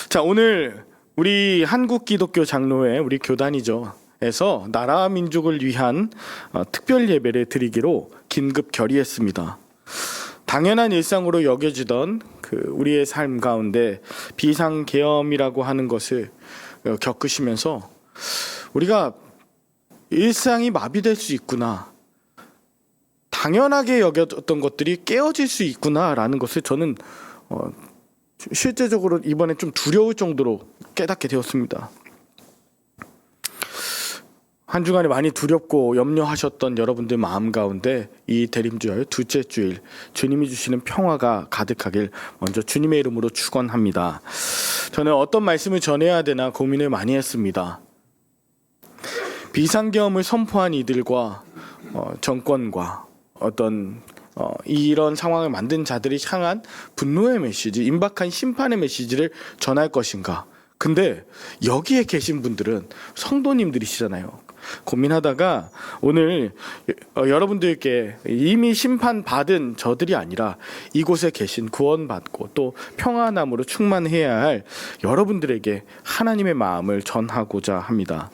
자, 오늘 우리 한국 기독교 장로회 우리 교단이죠. 에서 나라 민족을 위한 특별 예배를 드리기로 긴급 결의했습니다. 당연한 일상으로 여겨지던 우리의 삶 가운데 비상계엄이라고 하는 것을 겪으시면서 우리가 일상이 마비될 수 있구나, 당연하게 여겼던 것들이 깨어질 수 있구나라는 것을 저는 실제적으로 이번에 좀 두려울 정도로 깨닫게 되었습니다. 한 주간에 많이 두렵고 염려하셨던 여러분들 마음 가운데 이 대림주일 둘째 주일 주님이 주시는 평화가 가득하길 먼저 주님의 이름으로 축원합니다. 저는 어떤 말씀을 전해야 되나 고민을 많이 했습니다. 비상계엄을 선포한 이들과 정권과 어떤 이런 상황을 만든 자들이 향한 분노의 메시지, 임박한 심판의 메시지를 전할 것인가. 근데 여기에 계신 분들은 성도님들이시잖아요. 고민하다가 오늘 여러분들께 이미 심판받은 저들이 아니라 이곳에 계신 구원받고 또 평안함으로 충만해야 할 여러분들에게 하나님의 마음을 전하고자 합니다.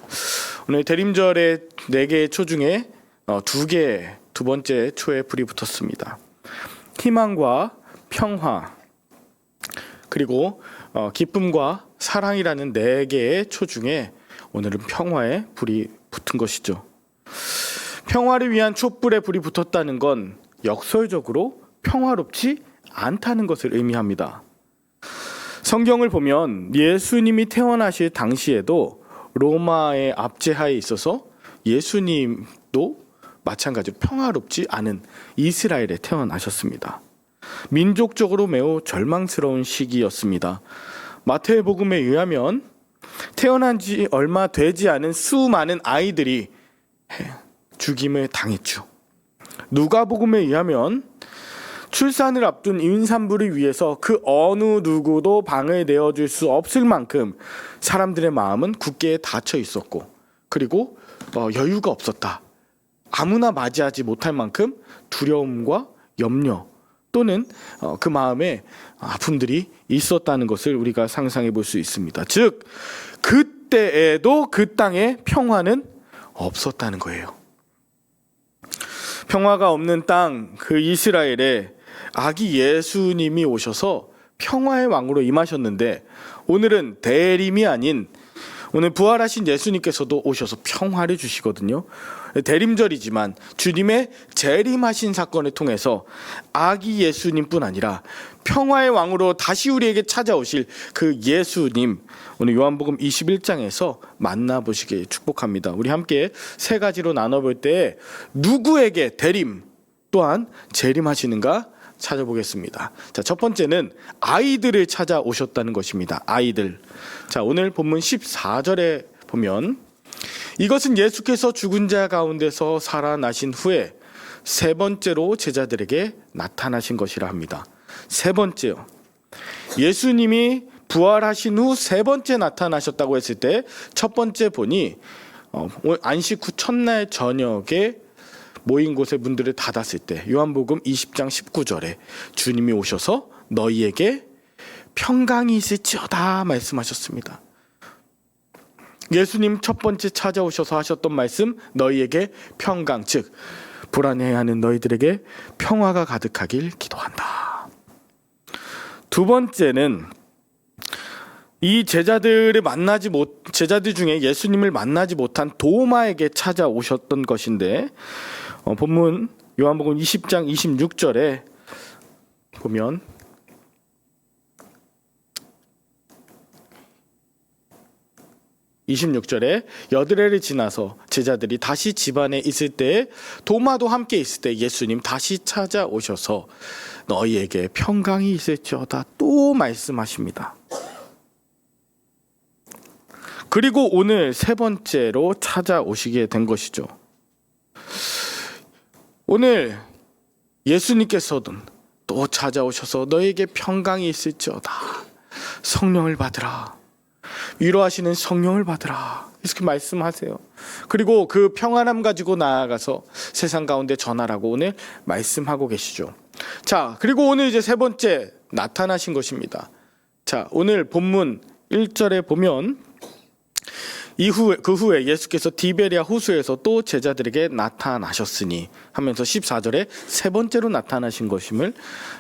오늘 대림절의 4개의 초 중에 2개, 두 번째 초에 불이 붙었습니다. 희망과 평화, 그리고 기쁨과 사랑이라는 4개의 초 중에 오늘은 평화에 불이 붙은 것이죠. 평화를 위한 촛불에 불이 붙었다는 건 역설적으로 평화롭지 않다는 것을 의미합니다. 성경을 보면 예수님이 태어나실 당시에도 로마의 압제하에 있어서 예수님도 마찬가지로 평화롭지 않은 이스라엘에 태어나셨습니다. 민족적으로 매우 절망스러운 시기였습니다. 마태복음에 의하면 태어난 지 얼마 되지 않은 수많은 아이들이 죽임을 당했죠. 누가복음에 의하면 출산을 앞둔 임산부를 위해서 그 어느 누구도 방을 내어줄 수 없을 만큼 사람들의 마음은 굳게 닫혀 있었고, 그리고 여유가 없었다. 아무나 맞이하지 못할 만큼 두려움과 염려 또는 그 마음에 아픔들이 있었다는 것을 우리가 상상해 볼 수 있습니다. 즉 그때에도 그 땅에 평화는 없었다는 거예요. 평화가 없는 땅 그 이스라엘에 아기 예수님이 오셔서 평화의 왕으로 임하셨는데, 오늘은 대림이 아닌 오늘 부활하신 예수님께서도 오셔서 평화를 주시거든요. 대림절이지만 주님의 재림하신 사건을 통해서 아기 예수님뿐 아니라 평화의 왕으로 다시 우리에게 찾아오실 그 예수님, 오늘 요한복음 21장에서 만나보시길 축복합니다. 우리 함께 3가지로 나눠볼 때 누구에게 대림 또한 재림하시는가 찾아보겠습니다. 자, 첫 번째는 아이들을 찾아오셨다는 것입니다. 아이들. 자, 오늘 본문 14절에 보면 이것은 예수께서 죽은 자 가운데서 살아나신 후에 3번째로 제자들에게 나타나신 것이라 합니다. 3번째요. 예수님이 부활하신 후 3번째 나타나셨다고 했을 때 첫 번째 본이 안식 후 첫날 저녁에 모인 곳의 문들을 닫았을 때 요한복음 20장 19절에 주님이 오셔서 너희에게 평강이 있을지어다 말씀하셨습니다. 예수님 첫 번째 찾아오셔서 하셨던 말씀, 너희에게 평강, 즉 불안해하는 너희들에게 평화가 가득하길 기도한다. 두 번째는 이 제자들 중에 예수님을 만나지 못한 도마에게 찾아오셨던 것인데, 본문 요한복음 20장 26절에 보면 여드레를 지나서 제자들이 다시 집안에 있을 때 도마도 함께 있을 때 예수님 다시 찾아오셔서 너희에게 평강이 있을지어다 또 말씀하십니다. 그리고 오늘 3번째로 찾아오시게 된 것이죠. 오늘 예수님께서도 또 찾아오셔서 너에게 평강이 있을지어다, 성령을 받으라, 위로하시는 성령을 받으라 이렇게 말씀하세요. 그리고 그 평안함 가지고 나아가서 세상 가운데 전하라고 오늘 말씀하고 계시죠. 자, 그리고 오늘 이제 3번째 나타나신 것입니다. 자, 오늘 본문 1절에 보면 그 후에 예수께서 디베리아 호수에서 또 제자들에게 나타나셨으니 하면서 14절에 세 번째로 나타나신 것임을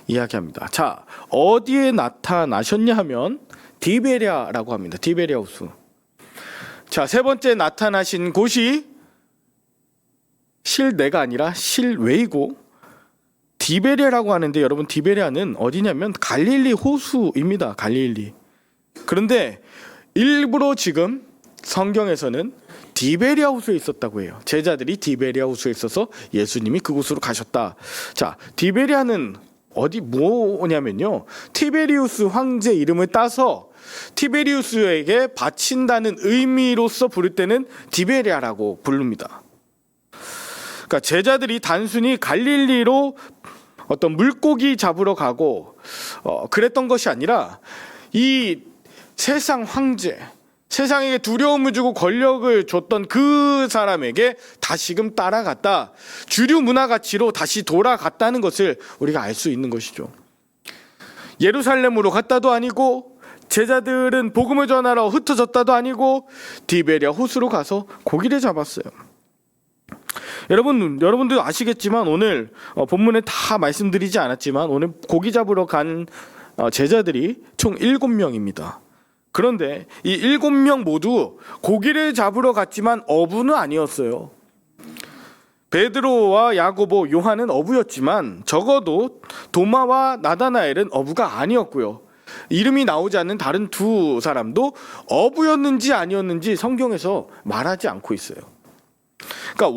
이야기합니다. 자, 어디에 나타나셨냐 하면 디베리아라고 합니다. 디베리아 호수. 자, 세 번째 나타나신 곳이 실내가 아니라 실외이고 디베리아라고 하는데, 여러분 디베리아는 어디냐면 갈릴리 호수입니다. 갈릴리. 그런데 일부러 지금 성경에서는 디베리아 호수에 있었다고 해요. 제자들이 디베리아 호수에 있어서 예수님이 그곳으로 가셨다. 자, 디베리아는 어디 뭐냐면요, 티베리우스 황제 이름을 따서 티베리우스에게 바친다는 의미로서 부를 때는 디베리아라고 부릅니다. 그러니까 제자들이 단순히 갈릴리로 어떤 물고기 잡으러 가고 그랬던 것이 아니라 이 세상 황제, 세상에게 두려움을 주고 권력을 줬던 그 사람에게 다시금 따라갔다, 주류 문화 가치로 다시 돌아갔다는 것을 우리가 알 수 있는 것이죠. 예루살렘으로 갔다도 아니고, 제자들은 복음을 전하러 흩어졌다도 아니고, 디베리아 호수로 가서 고기를 잡았어요. 여러분들 아시겠지만 오늘 본문에 다 말씀드리지 않았지만 오늘 고기 잡으러 간 제자들이 총 7명입니다. 그런데 이 7명 모두 고기를 잡으러 갔지만 어부는 아니었어요. 베드로와 야고보, 요한은 어부였지만 적어도 도마와 나다나엘은 어부가 아니었고요. 이름이 나오지 않는 다른 두 사람도 어부였는지 아니었는지 성경에서 말하지 않고 있어요. 그러니까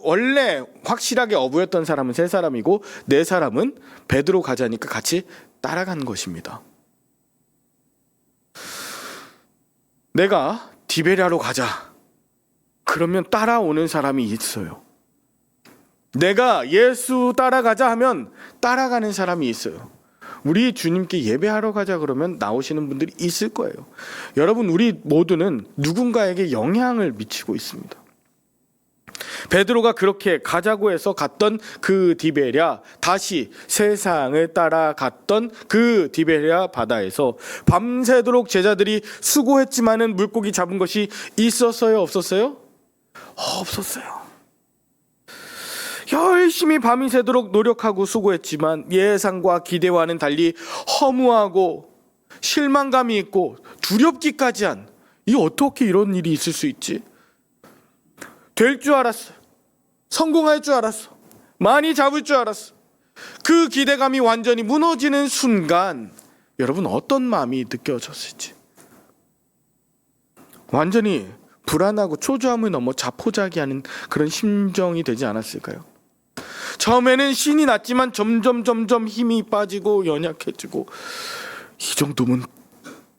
원래 확실하게 어부였던 사람은 3사람이고 4사람은 베드로 가자니까 같이 따라간 것입니다. 내가 디베리아로 가자, 그러면 따라오는 사람이 있어요. 내가 예수 따라가자 하면 따라가는 사람이 있어요. 우리 주님께 예배하러 가자 그러면 나오시는 분들이 있을 거예요. 여러분, 우리 모두는 누군가에게 영향을 미치고 있습니다. 베드로가 그렇게 가자고 해서 갔던 그 디베리아, 다시 세상을 따라갔던 그 디베리아 바다에서 밤새도록 제자들이 수고했지만은 물고기 잡은 것이 있었어요, 없었어요? 없었어요. 열심히 밤이 새도록 노력하고 수고했지만 예상과 기대와는 달리 허무하고 실망감이 있고 두렵기까지 한, 이 어떻게 이런 일이 있을 수 있지? 될 줄 알았어. 성공할 줄 알았어. 많이 잡을 줄 알았어. 그 기대감이 완전히 무너지는 순간 여러분 어떤 마음이 느껴졌을지, 완전히 불안하고 초조함을 넘어 자포자기하는 그런 심정이 되지 않았을까요? 처음에는 신이 났지만 점점 힘이 빠지고 연약해지고, 이 정도면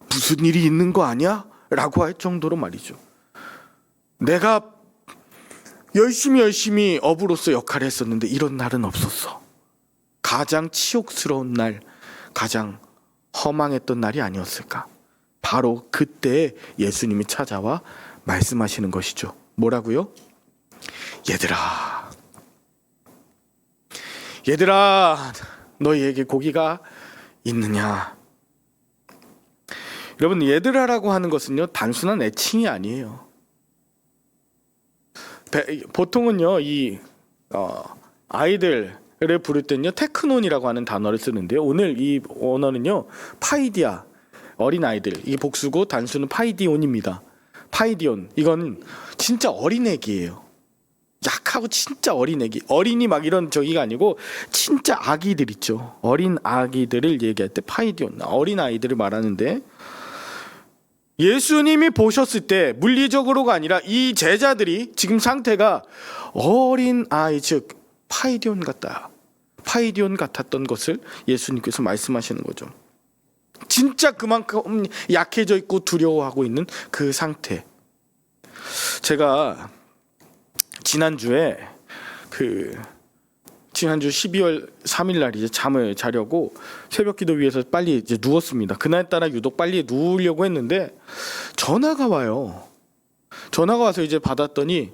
무슨 일이 있는 거 아니야? 라고 할 정도로 말이죠. 내가 열심히 어부로서 역할을 했었는데 이런 날은 없었어. 가장 치욕스러운 날, 가장 허망했던 날이 아니었을까? 바로 그때 예수님이 찾아와 말씀하시는 것이죠. 뭐라고요? 얘들아 너희에게 고기가 있느냐? 여러분, 얘들아라고 하는 것은요 단순한 애칭이 아니에요. 보통은요 이 아이들을 부를 때는요 테크논이라고 하는 단어를 쓰는데요, 오늘 이 언어는요 파이디아, 어린 아이들, 이게 복수고 단수는 파이디온입니다. 파이디온, 이건 진짜 어린애기예요. 약하고 진짜 어린애기, 어린이 막 이런 저기가 아니고 진짜 아기들 있죠. 어린 아기들을 얘기할 때 파이디온, 어린 아이들을 말하는데, 예수님이 보셨을 때 물리적으로가 아니라 이 제자들이 지금 상태가 어린 아이, 즉 파이디온 같았던 것을 예수님께서 말씀하시는 거죠. 진짜 그만큼 약해져 있고 두려워하고 있는 그 상태. 제가 지난주 12월 3일 날 이제 잠을 자려고 새벽기도 위해서 빨리 이제 누웠습니다. 그날따라 유독 빨리 누우려고 했는데 전화가 와요. 전화가 와서 이제 받았더니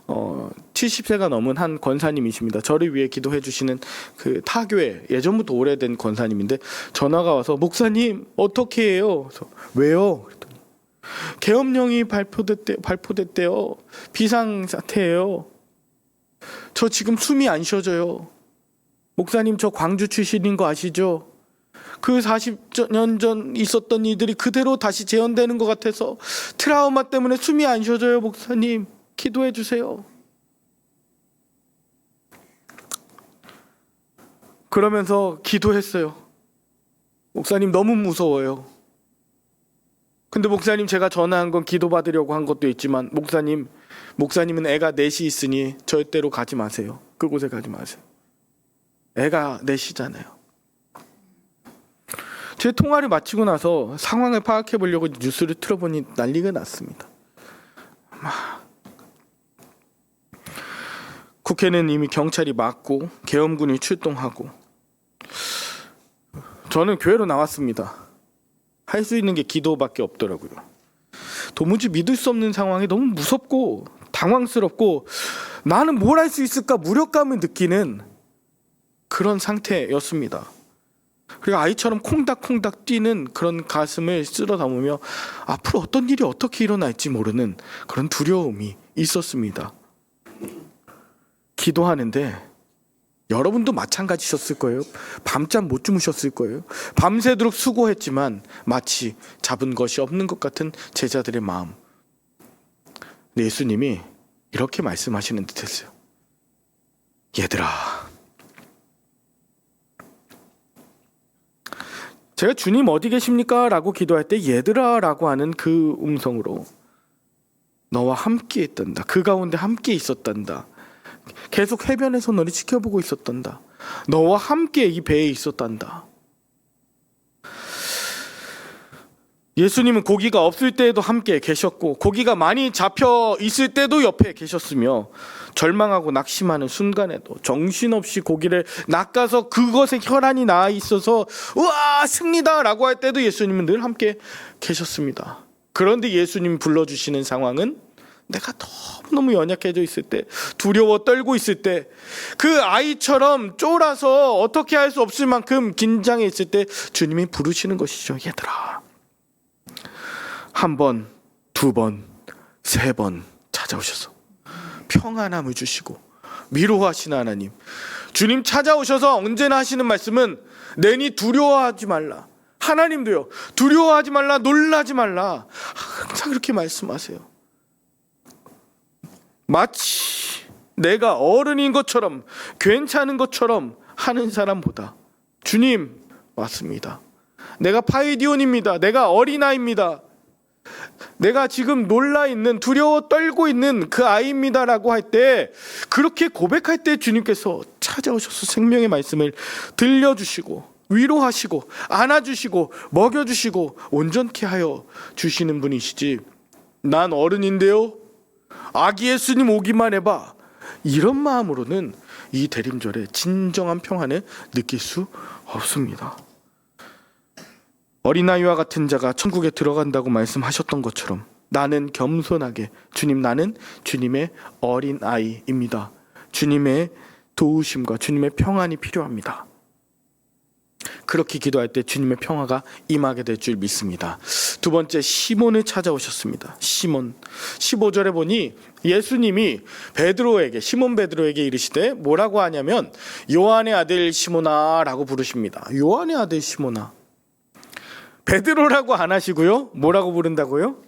70세가 넘은 한 권사님이십니다. 저를 위해 기도해 주시는 그 타교회 예전부터 오래된 권사님인데 전화가 와서 목사님 어떻게 해요? 그래서 왜요? 그랬더니 계엄령이 발표됐대요. 비상사태예요. 저 지금 숨이 안 쉬어져요. 목사님, 저 광주 출신인 거 아시죠? 그 40년 전 있었던 일들이 그대로 다시 재현되는 것 같아서 트라우마 때문에 숨이 안 쉬어져요. 목사님, 기도해 주세요. 그러면서 기도했어요. 목사님, 너무 무서워요. 근데 목사님, 제가 전화한 건 기도받으려고 한 것도 있지만 목사님은 애가 넷이 있으니 절대로 가지 마세요. 그곳에 가지 마세요. 애가 넷이잖아요. 제 통화를 마치고 나서 상황을 파악해 보려고 뉴스를 틀어보니 난리가 났습니다. 국회는 이미 경찰이 막고 계엄군이 출동하고, 저는 교회로 나왔습니다. 할 수 있는 게 기도밖에 없더라고요. 도무지 믿을 수 없는 상황이 너무 무섭고 당황스럽고 나는 뭘 할 수 있을까 무력감을 느끼는 그런 상태였습니다. 그리고 아이처럼 콩닥콩닥 뛰는 그런 가슴을 쓸어 담으며 앞으로 어떤 일이 어떻게 일어날지 모르는 그런 두려움이 있었습니다. 기도하는데 여러분도 마찬가지셨을 거예요. 밤잠 못 주무셨을 거예요. 밤새도록 수고했지만 마치 잡은 것이 없는 것 같은 제자들의 마음. 근데 예수님이 이렇게 말씀하시는 듯했어요. 얘들아, 제가 주님 어디 계십니까? 라고 기도할 때 얘들아 라고 하는 그 음성으로 너와 함께 있단다. 그 가운데 함께 있었단다. 계속 해변에서 너를 지켜보고 있었단다. 너와 함께 이 배에 있었단다. 예수님은 고기가 없을 때에도 함께 계셨고 고기가 많이 잡혀 있을 때도 옆에 계셨으며 절망하고 낙심하는 순간에도 정신없이 고기를 낚아서 그것에 혈안이 나아 있어서 우와 승리다 라고 할 때도 예수님은 늘 함께 계셨습니다. 그런데 예수님이 불러주시는 상황은 내가 너무너무 연약해져 있을 때, 두려워 떨고 있을 때, 그 아이처럼 쫄아서 어떻게 할 수 없을 만큼 긴장해 있을 때 주님이 부르시는 것이죠. 얘들아, 한 번, 두 번, 세 번 찾아오셔서 평안함을 주시고 위로하시는 하나님. 주님 찾아오셔서 언제나 하시는 말씀은 내니 두려워하지 말라. 하나님도요, 두려워하지 말라, 놀라지 말라. 항상 그렇게 말씀하세요. 마치 내가 어른인 것처럼 괜찮은 것처럼 하는 사람보다 주님 맞습니다. 내가 파이디온입니다. 내가 어린아이입니다. 내가 지금 놀라있는 두려워 떨고 있는 그 아이입니다 라고 할 때, 그렇게 고백할 때 주님께서 찾아오셔서 생명의 말씀을 들려주시고 위로하시고 안아주시고 먹여주시고 온전케 하여 주시는 분이시지, 난 어른인데요, 아기 예수님 오기만 해봐, 이런 마음으로는 이 대림절에 진정한 평안을 느낄 수 없습니다. 어린아이와 같은 자가 천국에 들어간다고 말씀하셨던 것처럼 나는 겸손하게, 주님, 나는 주님의 어린아이입니다. 주님의 도우심과 주님의 평안이 필요합니다. 그렇게 기도할 때 주님의 평화가 임하게 될 줄 믿습니다. 두 번째, 시몬을 찾아오셨습니다. 시몬. 15절에 보니 예수님이 시몬 베드로에게 이르시되 뭐라고 하냐면 요한의 아들 시몬아 라고 부르십니다. 요한의 아들 시몬아. 베드로라고 안 하시고요, 뭐라고 부른다고요?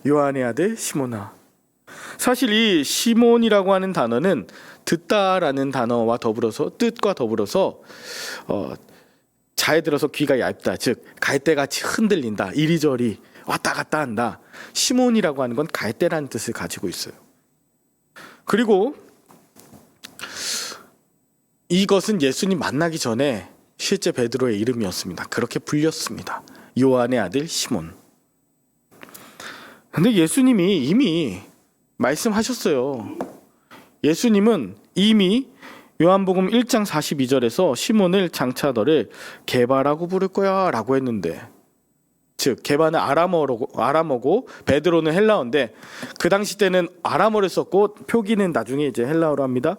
요한의 아들 시몬아. 사실 이 시몬이라고 하는 단어는 듣다라는 단어와 더불어서, 뜻과 더불어서 잘 들어서 귀가 얇다, 즉 갈대같이 흔들린다, 이리저리 왔다 갔다 한다. 시몬이라고 하는 건 갈대라는 뜻을 가지고 있어요. 그리고 이것은 예수님 만나기 전에 실제 베드로의 이름이었습니다. 그렇게 불렸습니다. 요한의 아들 시몬. 근데 예수님이 이미 말씀하셨어요. 예수님은 이미 요한복음 1장 42절에서 시몬을 장차 너를 게바라고 부를 거야 라고 했는데, 즉 게바는 아람어고 베드로는 헬라어인데, 그 당시 때는 아람어를 썼고 표기는 나중에 이제 헬라어로 합니다.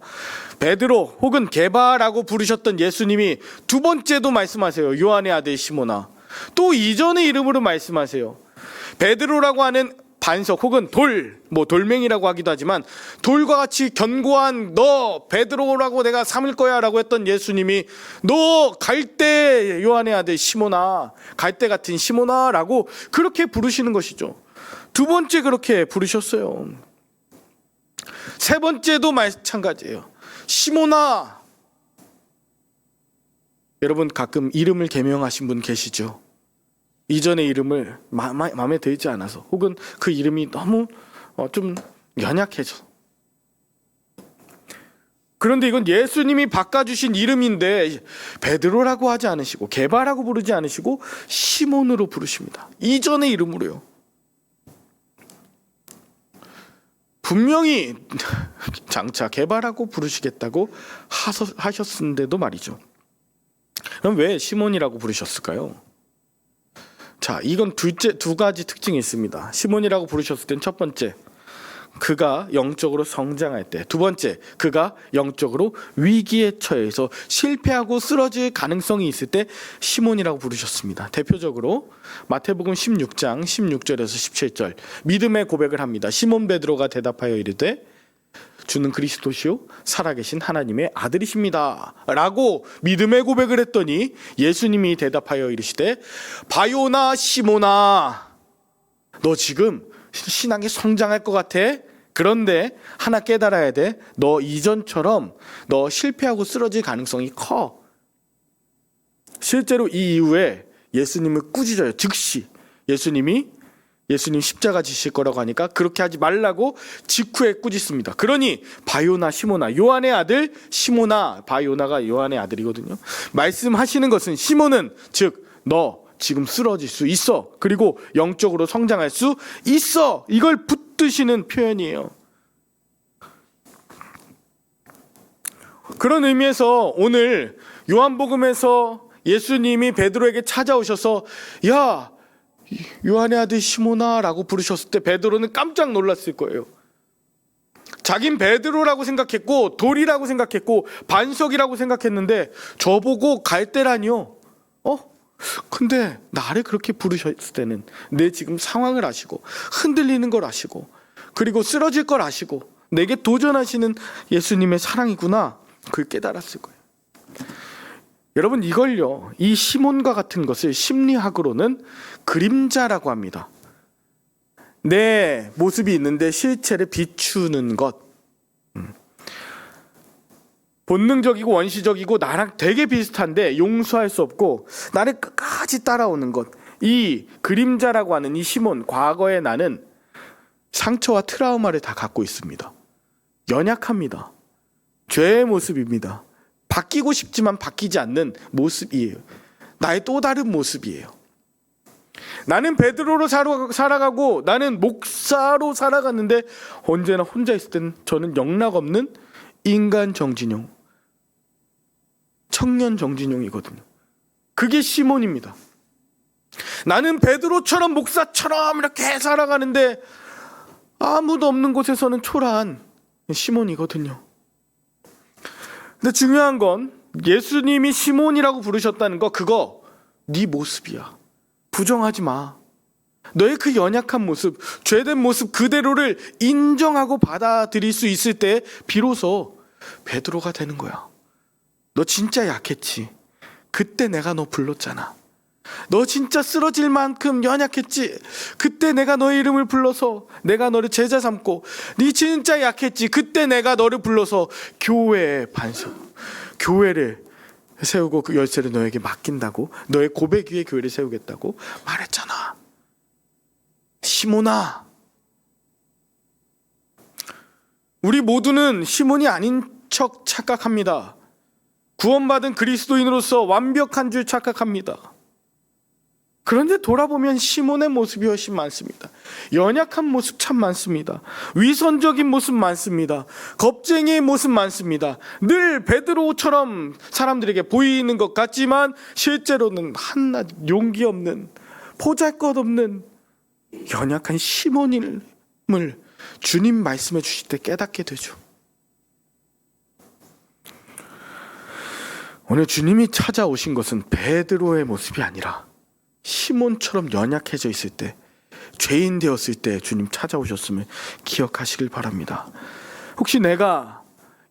베드로 혹은 게바라고 부르셨던 예수님이 두 번째도 말씀하세요. 요한의 아들 시몬아. 또 이전의 이름으로 말씀하세요. 베드로라고 하는 반석 혹은 돌멩이라고 하기도 하지만 돌과 같이 견고한 너 베드로라고 내가 삼을 거야 라고 했던 예수님이 너 갈대 요한의 아들 시몬아, 갈대 같은 시몬아 라고 그렇게 부르시는 것이죠. 두 번째 그렇게 부르셨어요. 세 번째도 마찬가지예요. 시몬아. 여러분 가끔 이름을 개명하신 분 계시죠? 이전의 이름을 마음에 들지 않아서 혹은 그 이름이 너무 좀 연약해져. 그런데 이건 예수님이 바꿔주신 이름인데 베드로라고 하지 않으시고 게바라고 부르지 않으시고 시몬으로 부르십니다. 이전의 이름으로요. 분명히 장차 게바라고 부르시겠다고 하셨는데도 말이죠. 그럼 왜 시몬이라고 부르셨을까요? 자, 이건 두 가지 특징이 있습니다. 시몬이라고 부르셨을 땐 첫 번째, 그가 영적으로 성장할 때, 두 번째, 그가 영적으로 위기에 처해서 실패하고 쓰러질 가능성이 있을 때 시몬이라고 부르셨습니다. 대표적으로 마태복음 16장 16절에서 17절 믿음의 고백을 합니다. 시몬 베드로가 대답하여 이르되 주는 그리스도시요 살아계신 하나님의 아들이십니다 라고 믿음의 고백을 했더니 예수님이 대답하여 이르시되 바요나 시몬아, 너 지금 신앙이 성장할 것 같아? 그런데 하나 깨달아야 돼. 너 이전처럼 너 실패하고 쓰러질 가능성이 커. 실제로 이 이후에 예수님을 꾸짖어요. 즉시 예수님 십자가 지실 거라고 하니까 그렇게 하지 말라고 직후에 꾸짖습니다. 그러니 바요나 시모나, 요한의 아들 시모나, 바요나가 요한의 아들이거든요. 말씀하시는 것은 시몬은 즉 너 지금 쓰러질 수 있어. 그리고 영적으로 성장할 수 있어. 이걸 붙드시는 표현이에요. 그런 의미에서 오늘 요한복음에서 예수님이 베드로에게 찾아오셔서 야, 요한의 아들 시몬아 라고 부르셨을 때 베드로는 깜짝 놀랐을 거예요. 자긴 베드로라고 생각했고 돌이라고 생각했고 반석이라고 생각했는데 저보고 갈대라니요. 근데 나를 그렇게 부르셨을 때는 내 지금 상황을 아시고 흔들리는 걸 아시고 그리고 쓰러질 걸 아시고 내게 도전하시는 예수님의 사랑이구나, 그걸 깨달았을 거예요. 여러분, 이걸요, 이 시몬과 같은 것을 심리학으로는 그림자라고 합니다. 내 모습이 있는데 실체를 비추는 것. 본능적이고 원시적이고 나랑 되게 비슷한데 용서할 수 없고 나를 끝까지 따라오는 것. 이 그림자라고 하는 이 시몬, 과거의 나는 상처와 트라우마를 다 갖고 있습니다. 연약합니다. 죄의 모습입니다. 바뀌고 싶지만 바뀌지 않는 모습이에요. 나의 또 다른 모습이에요. 나는 베드로로 살아가고 나는 목사로 살아갔는데 언제나 혼자 있을 땐 저는 영락없는 인간 정진용, 청년 정진용이거든요. 그게 시몬입니다. 나는 베드로처럼 목사처럼 이렇게 살아가는데 아무도 없는 곳에서는 초라한 시몬이거든요. 근데 중요한 건 예수님이 시몬이라고 부르셨다는 거, 그거 네 모습이야. 부정하지 마. 너의 그 연약한 모습, 죄된 모습 그대로를 인정하고 받아들일 수 있을 때 비로소 베드로가 되는 거야. 너 진짜 약했지. 그때 내가 너 불렀잖아. 너 진짜 쓰러질 만큼 연약했지. 그때 내가 너의 이름을 불러서 내가 너를 제자 삼고, 네 진짜 약했지. 그때 내가 너를 불러서 교회의 반석, 교회를 세우고 그 열쇠를 너에게 맡긴다고, 너의 고백 위에 교회를 세우겠다고 말했잖아. 시몬아. 우리 모두는 시몬이 아닌 척 착각합니다. 구원받은 그리스도인으로서 완벽한 줄 착각합니다. 그런데 돌아보면 시몬의 모습이 훨씬 많습니다. 연약한 모습 참 많습니다. 위선적인 모습 많습니다. 겁쟁이의 모습 많습니다. 늘 베드로처럼 사람들에게 보이는 것 같지만 실제로는 한낱 용기 없는, 보잘것없는 연약한 시몬임을 주님 말씀해 주실 때 깨닫게 되죠. 오늘 주님이 찾아오신 것은 베드로의 모습이 아니라 시몬처럼 연약해져 있을 때, 죄인 되었을 때 주님 찾아오셨음을 기억하시길 바랍니다. 혹시 내가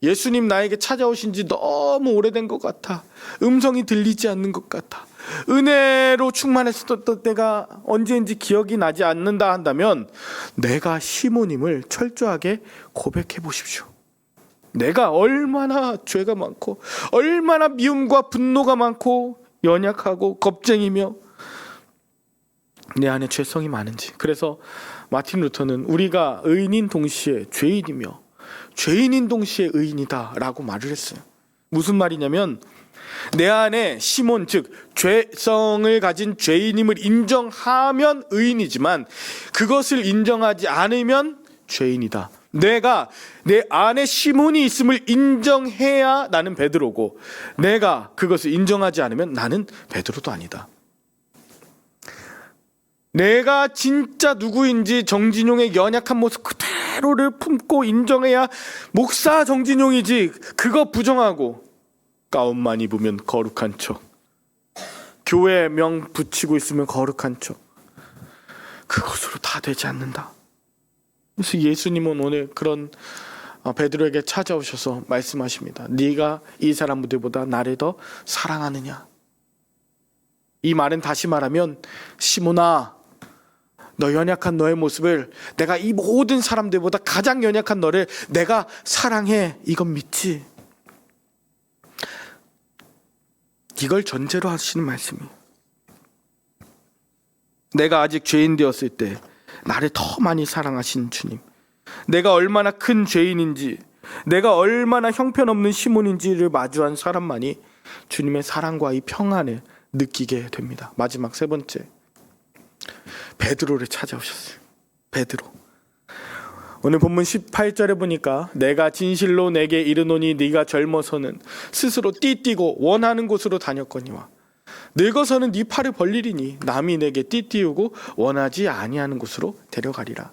예수님 나에게 찾아오신 지 너무 오래된 것 같아, 음성이 들리지 않는 것 같아, 은혜로 충만했었던 때가 언제인지 기억이 나지 않는다 한다면 내가 시몬임을 철저하게 고백해 보십시오. 내가 얼마나 죄가 많고 얼마나 미움과 분노가 많고 연약하고 겁쟁이며 내 안에 죄성이 많은지. 그래서 마틴 루터는 우리가 의인인 동시에 죄인이며 죄인인 동시에 의인이다 라고 말을 했어요. 무슨 말이냐면 내 안에 시몬, 즉 죄성을 가진 죄인임을 인정하면 의인이지만 그것을 인정하지 않으면 죄인이다. 내가 내 안에 시몬이 있음을 인정해야 나는 베드로고, 내가 그것을 인정하지 않으면 나는 베드로도 아니다. 내가 진짜 누구인지 정진용의 연약한 모습 그대로를 품고 인정해야 목사 정진용이지, 그거 부정하고 가운만 입으면 거룩한 척, 교회 명 붙이고 있으면 거룩한 척, 그것으로 다 되지 않는다. 그래서 예수님은 오늘 그런 베드로에게 찾아오셔서 말씀하십니다. 네가 이 사람들보다 나를 더 사랑하느냐. 이 말은 다시 말하면 시몬아, 너 연약한 너의 모습을, 내가 이 모든 사람들보다 가장 연약한 너를 내가 사랑해, 이건 믿지? 이걸 전제로 하시는 말씀이에요. 내가 아직 죄인 되었을 때 나를 더 많이 사랑하신 주님, 내가 얼마나 큰 죄인인지, 내가 얼마나 형편없는 시몬인지를 마주한 사람만이 주님의 사랑과 이 평안을 느끼게 됩니다. 마지막 세 번째, 베드로를 찾아오셨어요. 베드로. 오늘 본문 18절에 보니까 내가 진실로 내게 이르노니 네가 젊어서는 스스로 띠띠고 원하는 곳으로 다녔거니와 늙어서는 네 팔을 벌리리니 남이 내게 띠띠우고 원하지 아니하는 곳으로 데려가리라.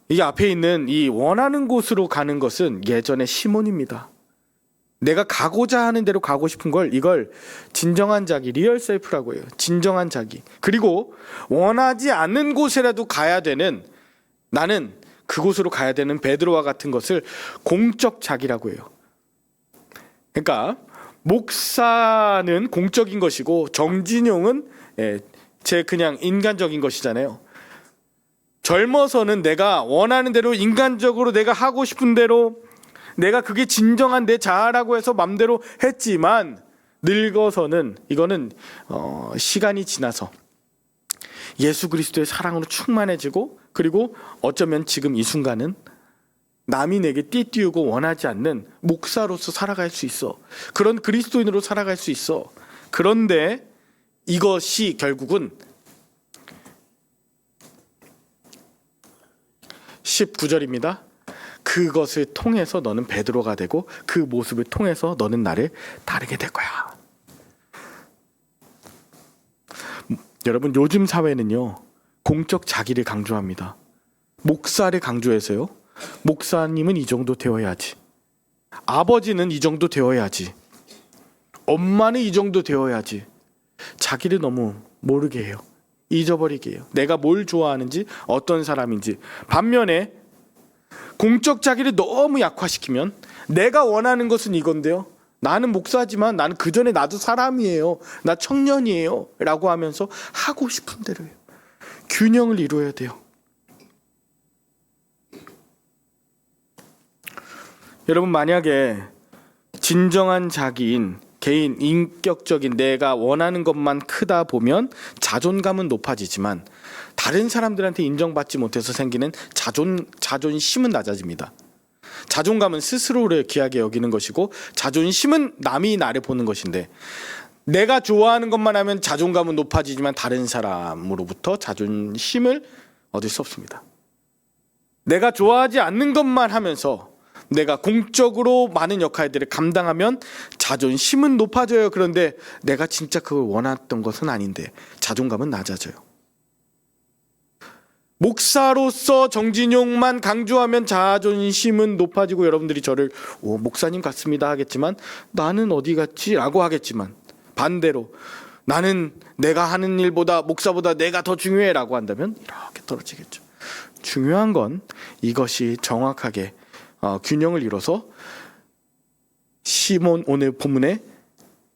이 앞에 있는 이 원하는 곳으로 가는 것은 예전의 시몬입니다. 내가 가고자 하는 대로 가고 싶은 걸, 이걸 진정한 자기, 리얼 셀프라고 해요. 진정한 자기. 그리고 원하지 않는 곳이라도 가야 되는, 나는 그곳으로 가야 되는 베드로와 같은 것을 공적 자기라고 해요. 그러니까 목사는 공적인 것이고 정진용은 제 그냥 인간적인 것이잖아요. 젊어서는 내가 원하는 대로 인간적으로 내가 하고 싶은 대로, 내가 그게 진정한 내 자아라고 해서 맘대로 했지만 늙어서는, 이거는 시간이 지나서 예수 그리스도의 사랑으로 충만해지고, 그리고 어쩌면 지금 이 순간은 남이 내게 띠띠우고 원하지 않는 목사로서 살아갈 수 있어. 그런 그리스도인으로 살아갈 수 있어. 그런데 이것이 결국은 19절입니다. 그것을 통해서 너는 베드로가 되고 그 모습을 통해서 너는 나를 따르게 될 거야. 여러분, 요즘 사회는요, 공적 자기를 강조합니다. 목사를 강조해서요, 목사님은 이 정도 되어야지, 아버지는 이 정도 되어야지, 엄마는 이 정도 되어야지. 자기를 너무 모르게 해요. 잊어버리게 해요. 내가 뭘 좋아하는지, 어떤 사람인지. 반면에 공적 자기를 너무 약화시키면 내가 원하는 것은 이건데요, 나는 목사지만 나는 그 전에 나도 사람이에요, 나 청년이에요 라고 하면서 하고 싶은 대로 해요. 균형을 이루어야 돼요. 여러분, 만약에 진정한 자기인, 개인, 인격적인 내가 원하는 것만 크다 보면 자존감은 높아지지만 다른 사람들한테 인정받지 못해서 생기는 자존심은 낮아집니다. 자존감은 스스로를 귀하게 여기는 것이고, 자존심은 남이 나를 보는 것인데, 내가 좋아하는 것만 하면 자존감은 높아지지만 다른 사람으로부터 자존심을 얻을 수 없습니다. 내가 좋아하지 않는 것만 하면서 내가 공적으로 많은 역할들을 감당하면 자존심은 높아져요. 그런데 내가 진짜 그걸 원했던 것은 아닌데 자존감은 낮아져요. 목사로서 정진용만 강조하면 자존심은 높아지고, 여러분들이 저를 목사님 같습니다 하겠지만 나는 어디 갔지? 라고 하겠지만, 반대로 나는 내가 하는 일보다 목사보다 내가 더 중요해라고 한다면 이렇게 떨어지겠죠. 중요한 건 이것이 정확하게 균형을 이뤄서 시몬, 오늘 본문에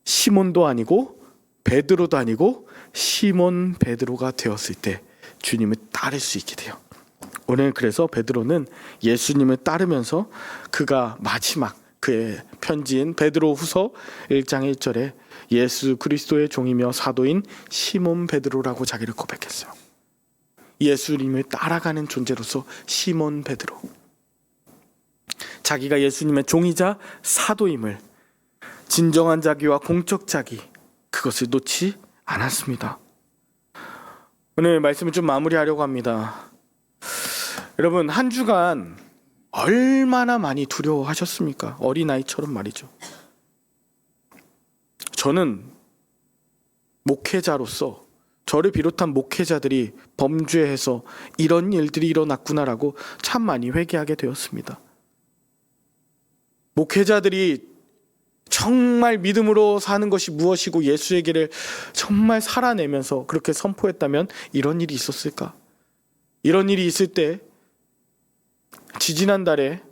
시몬도 아니고 베드로도 아니고 시몬 베드로가 되었을 때 주님을 따를 수 있게 돼요. 오늘 그래서 베드로는 예수님을 따르면서 그가 마지막 그의 편지인 베드로후서 1장 1절에 예수 그리스도의 종이며 사도인 시몬 베드로라고 자기를 고백했어요. 예수님을 따라가는 존재로서 시몬 베드로, 자기가 예수님의 종이자 사도임을, 진정한 자기와 공적 자기, 그것을 놓지 않았습니다. 오늘 말씀을 좀 마무리하려고 합니다. 여러분, 한 주간 얼마나 많이 두려워하셨습니까? 어린아이처럼 말이죠. 저는 목회자로서 저를 비롯한 목회자들이 범죄해서 이런 일들이 일어났구나라고 참 많이 회개하게 되었습니다. 목회자들이 정말 믿음으로 사는 것이 무엇이고 예수의 길을 정말 살아내면서 그렇게 선포했다면 이런 일이 있었을까? 이런 일이 있을 때 지지난달에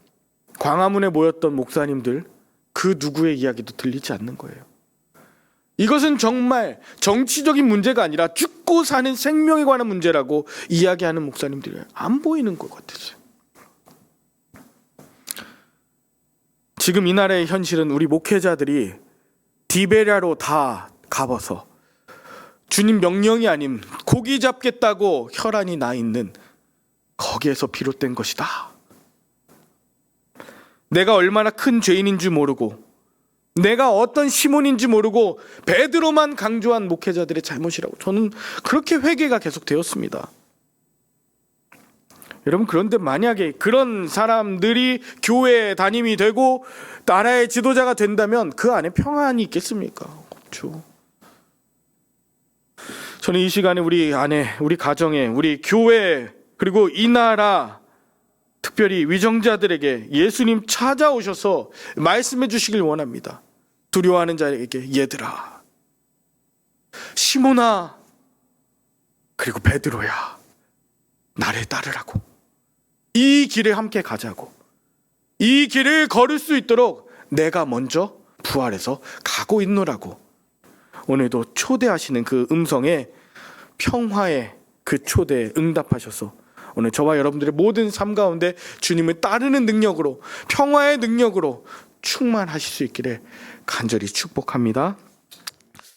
광화문에 모였던 목사님들 그 누구의 이야기도 들리지 않는 거예요. 이것은 정말 정치적인 문제가 아니라 죽고 사는 생명에 관한 문제라고 이야기하는 목사님들이 안 보이는 것 같았어요. 지금 이 나라의 현실은 우리 목회자들이 디베랴로 다 가봐서 주님 명령이 아닌 고기 잡겠다고 혈안이 나 있는 거기에서 비롯된 것이다. 내가 얼마나 큰 죄인인 줄 모르고 내가 어떤 시몬인지 모르고 베드로만 강조한 목회자들의 잘못이라고 저는 그렇게 회개가 계속 되었습니다. 여러분, 그런데 만약에 그런 사람들이 교회 담임이 되고 나라의 지도자가 된다면 그 안에 평안이 있겠습니까? 없죠. 저는 이 시간에 우리 안에, 우리 가정에, 우리 교회, 그리고 이 나라, 특별히 위정자들에게 예수님 찾아오셔서 말씀해 주시길 원합니다. 두려워하는 자에게 얘들아, 시몬아, 그리고 베드로야, 나를 따르라고. 이 길을 함께 가자고. 이 길을 걸을 수 있도록 내가 먼저 부활해서 가고 있노라고. 오늘도 초대하시는 그 음성에 평화의 그 초대에 응답하셔서 오늘 저와 여러분들의 모든 삶 가운데 주님을 따르는 능력으로, 평화의 능력으로 충만하실 수 있기를 간절히 축복합니다.